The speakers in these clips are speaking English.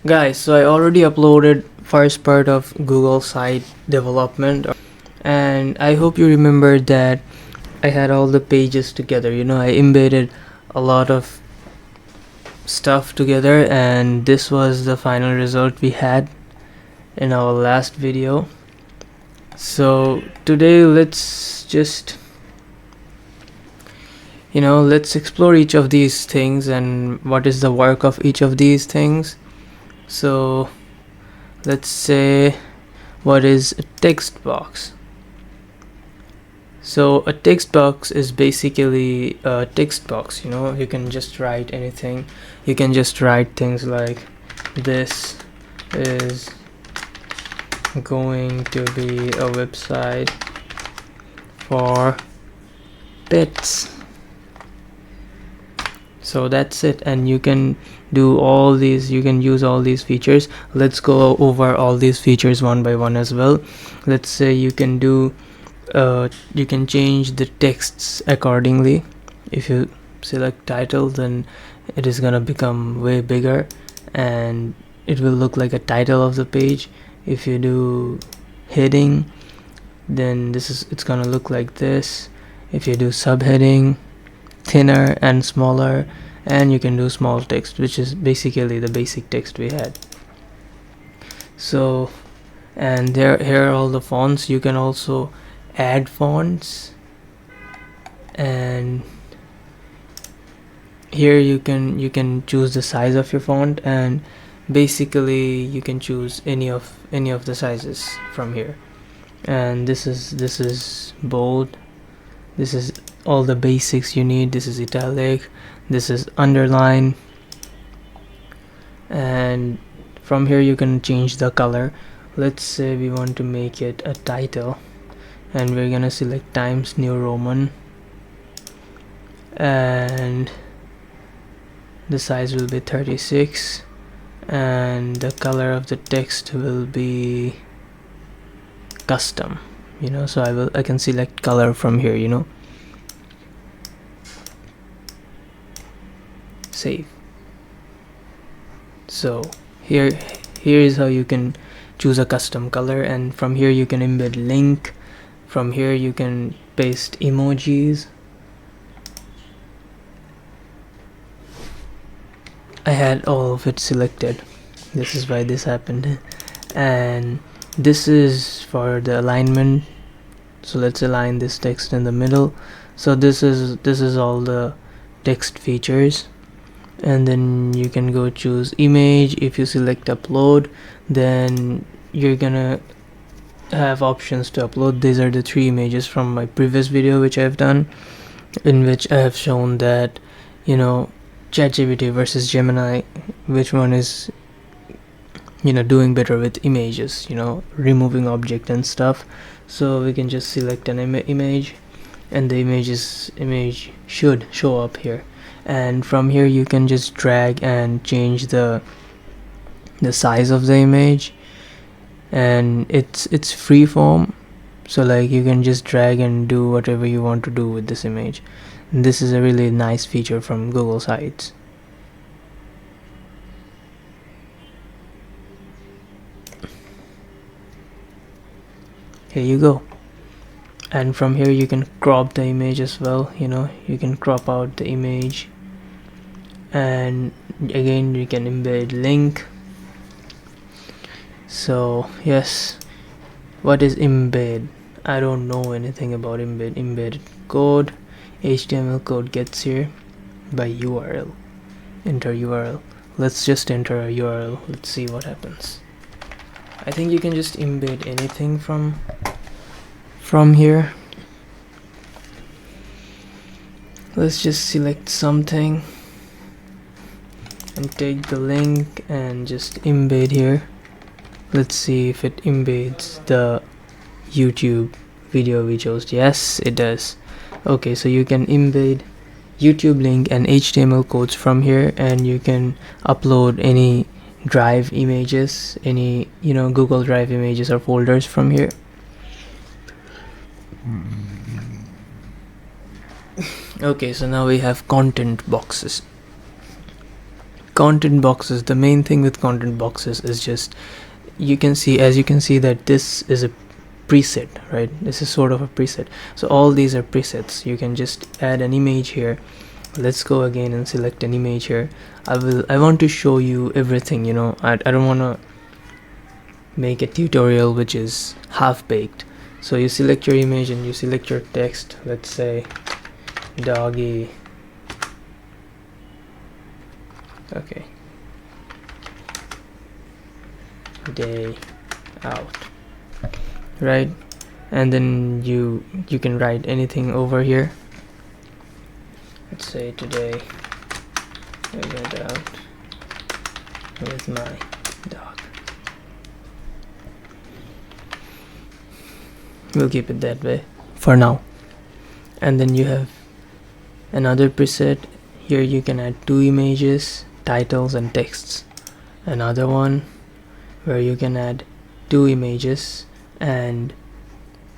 Guys, so I already uploaded first part of Google site development, and I hope you remember that I had all the pages together. I embedded a lot of stuff together, and this was the final result we had in our last video. So today let's just let's explore each of these things and what is the work of each of these things. So let's say, what is a text box? So a text box is basically a text box. You can just write anything. You can just write things like, this is going to be a website for pets. So that's it, and you can do all these, you can use all these features. Let's go over all these features one by one as well. Let's say you can do you can change the texts accordingly. If you select title, then it is gonna become way bigger and it will look like a title of the page. If you do heading, then it's gonna look like this. If you do subheading, thinner and smaller, and you can do small text, which is basically the basic text we had. So, and here are all the fonts. You can also add fonts, and here you can choose the size of your font, and basically you can choose any of the sizes from here. And this is bold, this is all the basics you need. This is italic, this is underline, and from here you can change the color. Let's say we want to make it a title, and we're gonna select Times New Roman, and the size will be 36, and the color of the text will be custom. So I can select color from here. Save. So here is how you can choose a custom color, and from here you can embed link. From here you can paste emojis. I had all of it selected, this is why this happened. And this is for the alignment, so let's align this text in the middle. So this is all the text features. And then you can go choose image. If you select upload, then you're gonna have options to upload. These are the 3 images from my previous video which I've done, in which I have shown that ChatGPT versus Gemini, which one is doing better with images, removing object and stuff. So we can just select an image, and the image should show up here. And from here you can just drag and change the size of the image, and it's free form, so like you can just drag and do whatever you want to do with this image. And this is a really nice feature from Google Sites. Here you go. And from here you can crop the image as well. You can crop out the image, and again you can embed link. So yes, what is embed? I don't know anything about embedded code. HTML code gets here by URL. Enter URL. Let's just enter a URL. Let's see what happens. I think you can just embed anything from here. Let's just select something and take the link and just embed here. Let's see if it embeds the YouTube video we chose. Yes, it does. Okay, so you can embed YouTube link and HTML codes from here, and you can upload any drive images, any Google Drive images or folders from here. Okay, so now we have content boxes. content boxes, the main thing with content boxes is just, you can see that this is a preset, right? This is sort of a preset. So all these are presets. You can just add an image here. Let's go again and select an image here. I want to show you everything, you know. I don't want to make a tutorial which is half-baked. So you select your image and you select your text. Let's say doggy. Okay, day out, right? And then you can write anything over here. Let's say today I went out with my dog. We'll keep it that way for now. And then you have another preset here. You can add 2 images, titles and texts. Another one where you can add 2 images and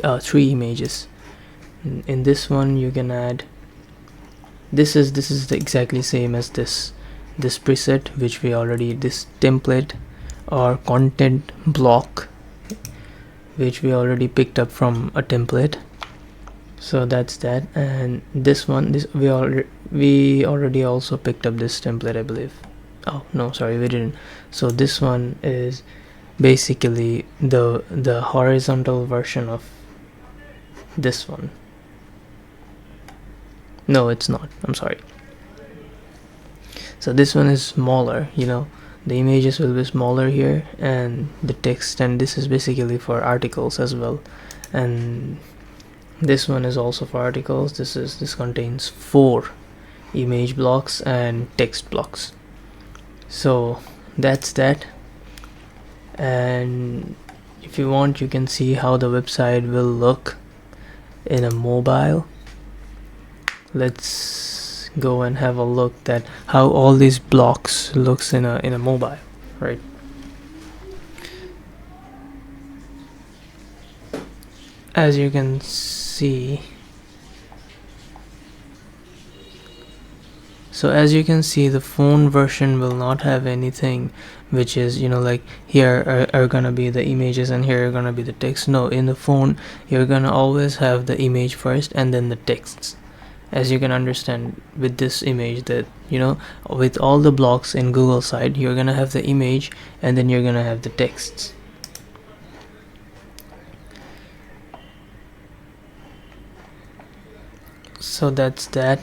3 images. In this one you can add, this is the exactly same as this preset which we already, this template or content block which we already picked up from a template. So that's that. And this one, we already also picked up this template, I believe. Oh no, sorry, we didn't. So this one is basically the horizontal version of this one. No, it's not, I'm sorry. So this one is smaller, you know, the images will be smaller here, and the text, and this is basically for articles as well. And this one is also for articles. This contains 4 image blocks and text blocks. So that's that. And if you want, you can see how the website will look in a mobile. Let's go and have a look at how all these blocks looks in a mobile, right? As you can see, the phone version will not have anything which is, you know, like here are gonna be the images and here are gonna be the text. No, in the phone you're gonna always have the image first and then the texts. As you can understand with this image, that, you know, with all the blocks in Google site, you're gonna have the image and then you're gonna have the texts. So that's that.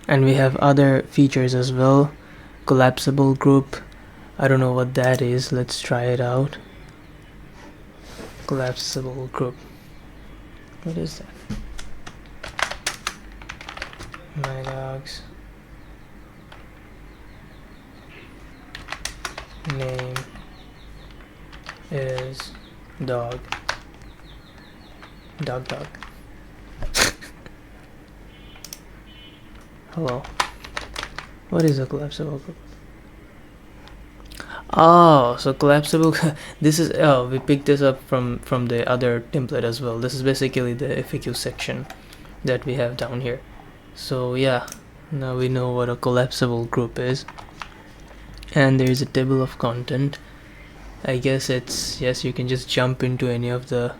And we have other features as well. Collapsible group, I don't know what that is. Let's try it out. Collapsible group, what is that? My dog's name is dog. Hello, what is a collapsible group? Oh, so collapsible this is, oh, we picked this up from the other template as well. This is basically the FAQ section that we have down here. So yeah, now we know what a collapsible group is. And there is a table of content. I guess it's, yes, you can just jump into any of the,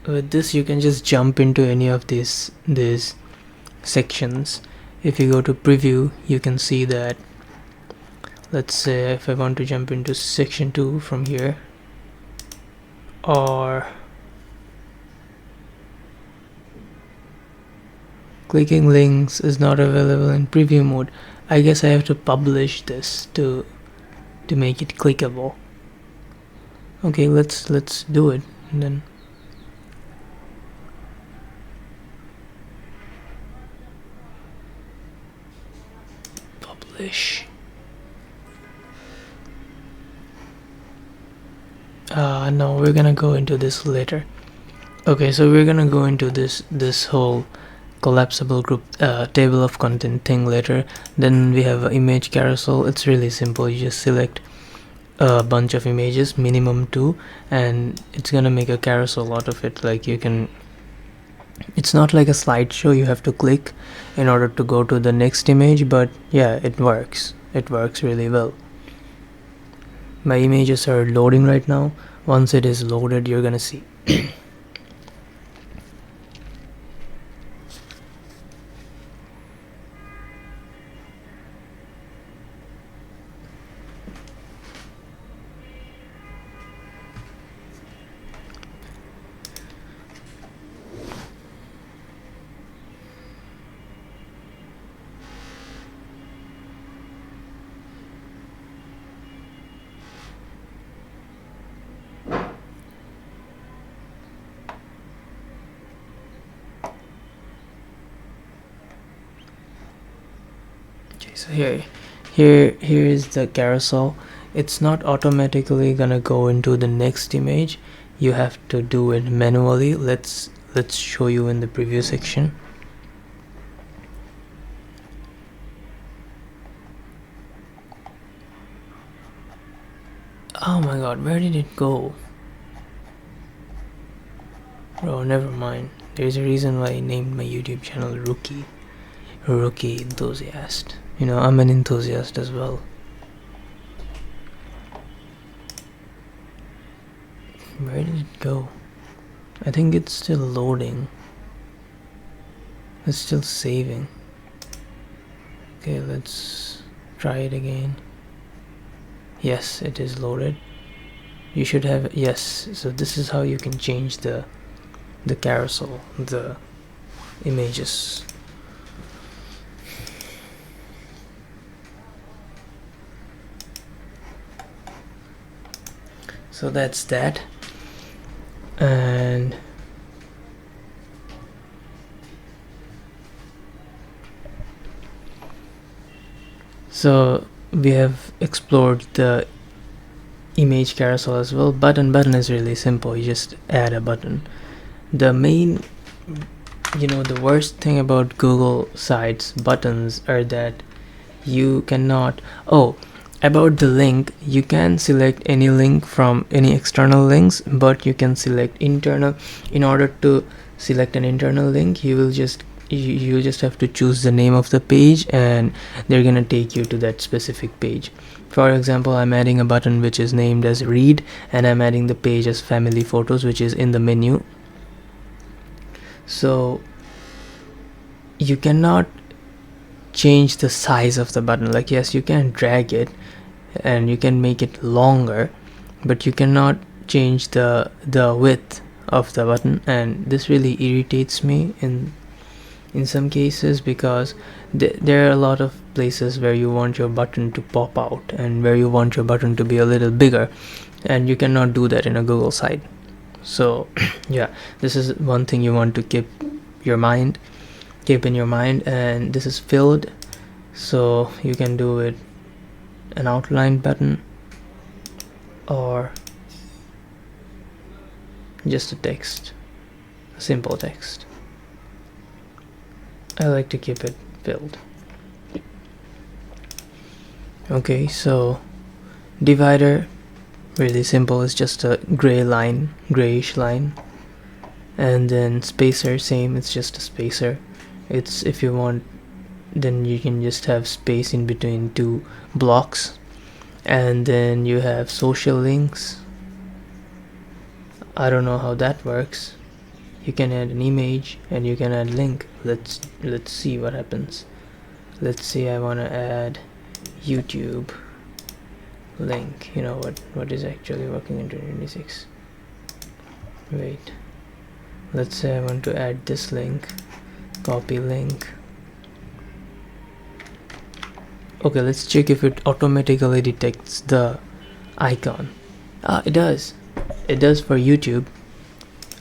with this you can just jump into any of these sections. If you go to preview, you can see that, let's say if I want to jump into section 2 from here, or clicking links is not available in preview mode. I guess I have to publish this to make it clickable. Okay, let's do it, and then publish. No, we're gonna go into this later. Okay, so we're gonna go into this whole collapsible group table of content thing later. Then we have image carousel. It's really simple. You just select a bunch of images, minimum 2, and it's gonna make a carousel out of it. Like you can It's not like a slideshow you have to click in order to go to the next image, but yeah, it works really well. My images are loading right now. Once it is loaded, you're gonna see. Okay, so here is the carousel. It's not automatically gonna go into the next image. You have to do it manually. Let's show you in the preview section. Oh my god, where did it go? Oh, never mind. There's a reason why I named my YouTube channel Rookie Enthusiast. You know, I'm an enthusiast as well. Where did it go? I think it's still loading. It's still saving. Okay, let's try it again. Yes, it is loaded. You should have, yes. So this is how you can change the carousel, the images. So that's that. And so we have explored the image carousel as well. Button is really simple. You just add a button. The main, the worst thing about Google sites buttons are that you cannot, about the link, you can select any link from any external links, but you can select internal. In order to select an internal link, you just have to choose the name of the page, and they're gonna take you to that specific page. For example, I'm adding a button which is named as read, and I'm adding the page as family photos, which is in the menu. So you cannot change the size of the button. Like, yes, you can drag it and you can make it longer, but you cannot change the width of the button, and this really irritates me in some cases, because there are a lot of places where you want your button to pop out and where you want your button to be a little bigger, and you cannot do that in a Google site. So yeah, this is one thing you want to keep in your mind. And this is filled, so you can do it an outline button or just a simple text. I like to keep it filled. Okay, so divider, really simple. It's just a grayish line. And then spacer, same, it's just a spacer. It's, if you want, then you can just have space in between two blocks. And then you have social links. I don't know how that works. You can add an image and you can add link. Let's see what happens. Let's say I want to add YouTube link. You know what is actually working in 2026. Wait, let's say I want to add this link. Copy link. Okay, let's check if it automatically detects the icon. It does for YouTube.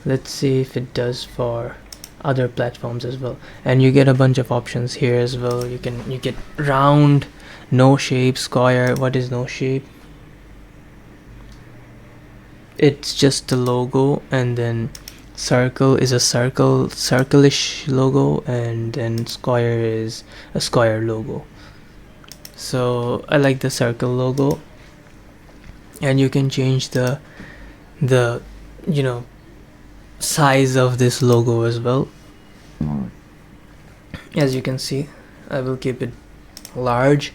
Let's see if it does for other platforms as well. And you get a bunch of options here as well. You get round, no shape, square. What is no shape? It's just the logo, and then circle is a circle-ish logo, and then square is a square logo. So I like the circle logo. And you can change the size of this logo as well. As you can see, I will keep it large.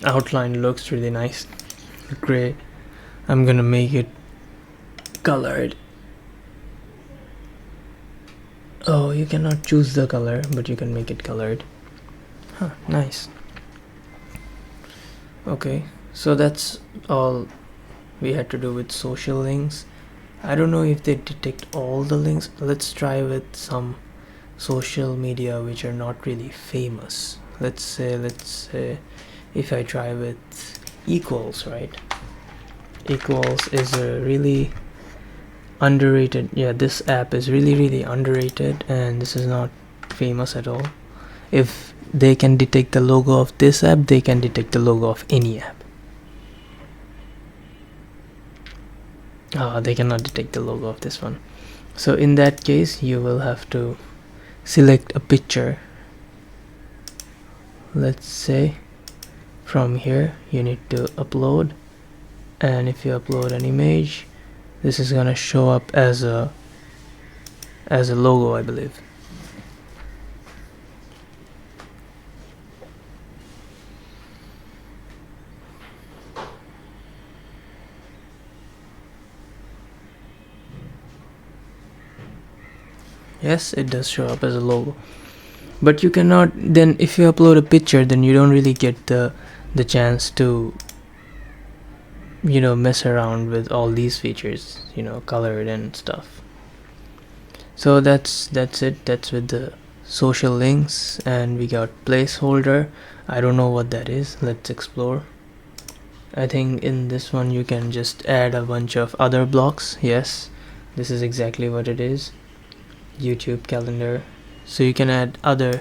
Outline looks really nice, gray. I'm gonna make it colored. Oh, you cannot choose the color, but you can make it colored. Huh, nice. Okay, so that's all we had to do with social links. I don't know if they detect all the links. Let's try with some social media which are not really famous. Let's say if I try with equals, right? Equals is a really underrated. Yeah, this app is really underrated, and this is not famous at all. If they can detect the logo of this app, they can detect the logo of any app. They cannot detect the logo of this one. So in that case, you will have to select a picture. Let's say from here you need to upload, and if you upload an image, this is gonna show up as a logo, I believe. Yes, it does show up as a logo, but you cannot. Then if you upload a picture, then you don't really get the chance to mess around with all these features, colored and stuff. So that's it. That's with the social links, and we got placeholder. I don't know what that is. Let's explore. I think in this one you can just add a bunch of other blocks. Yes, this is exactly what it is. YouTube calendar. So you can add other.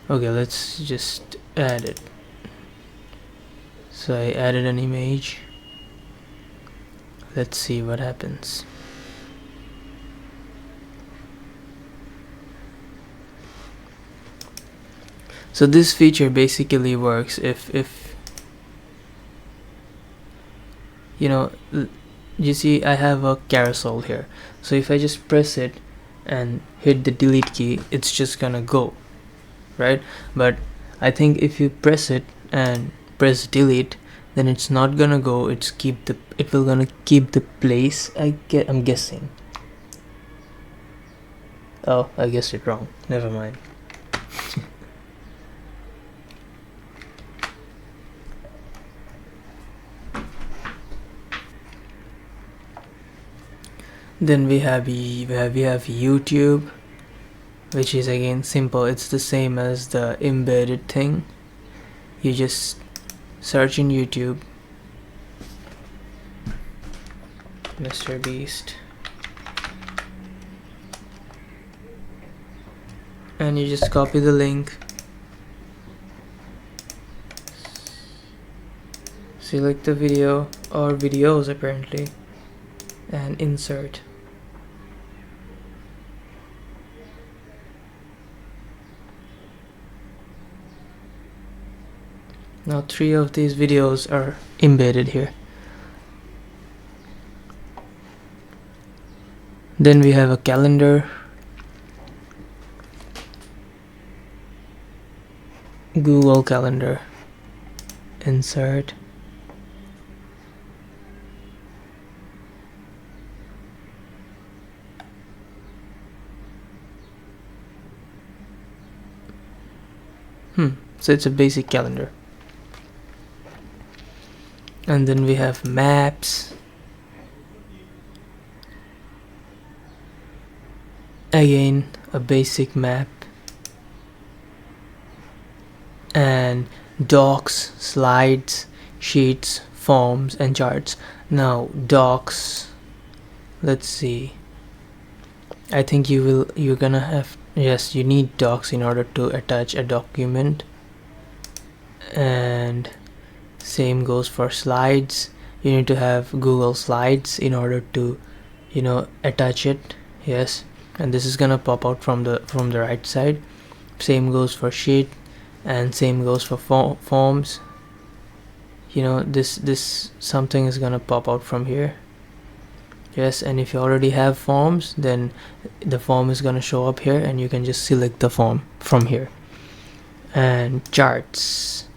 Okay, let's just add it. So I added an image. Let's see what happens. So this feature basically works if you see I have a carousel here. So if I just press it and hit the delete key, it's just gonna go, right? But I think if you press it and press delete, then it's not gonna go. It will gonna keep the place. I'm guessing. Oh, I guessed it wrong. Never mind. Then we have YouTube, which is again simple. It's the same as the embedded thing. You just search in YouTube, Mr. Beast, and you just copy the link, select the video or videos apparently, and insert. Now 3 of these videos are embedded here. Then we have a calendar, Google Calendar, insert. So it's a basic calendar. And then we have maps, again a basic map, and docs, slides, sheets, forms, and charts. Now docs, let's see, I think you're gonna have, yes, you need docs in order to attach a document, and same goes for slides. You need to have Google Slides in order to attach it. Yes, and this is gonna pop out from the right side. Same goes for sheet, and same goes for forms. you know, this something is gonna pop out from here. Yes, and if you already have forms, then the form is gonna show up here and you can just select the form from here. And charts,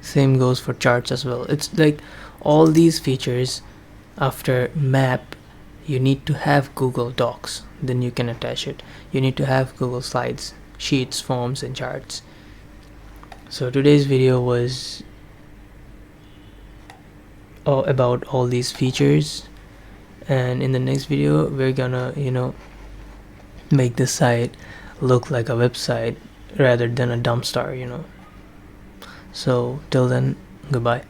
same goes for charts as well. It's like all these features, after map, you need to have Google Docs, then you can attach it. You need to have Google Slides, sheets, forms, and charts. So today's video was about all these features, and in the next video we're gonna, you know, make this site look like a website rather than a dumpster, you know. So till then, goodbye.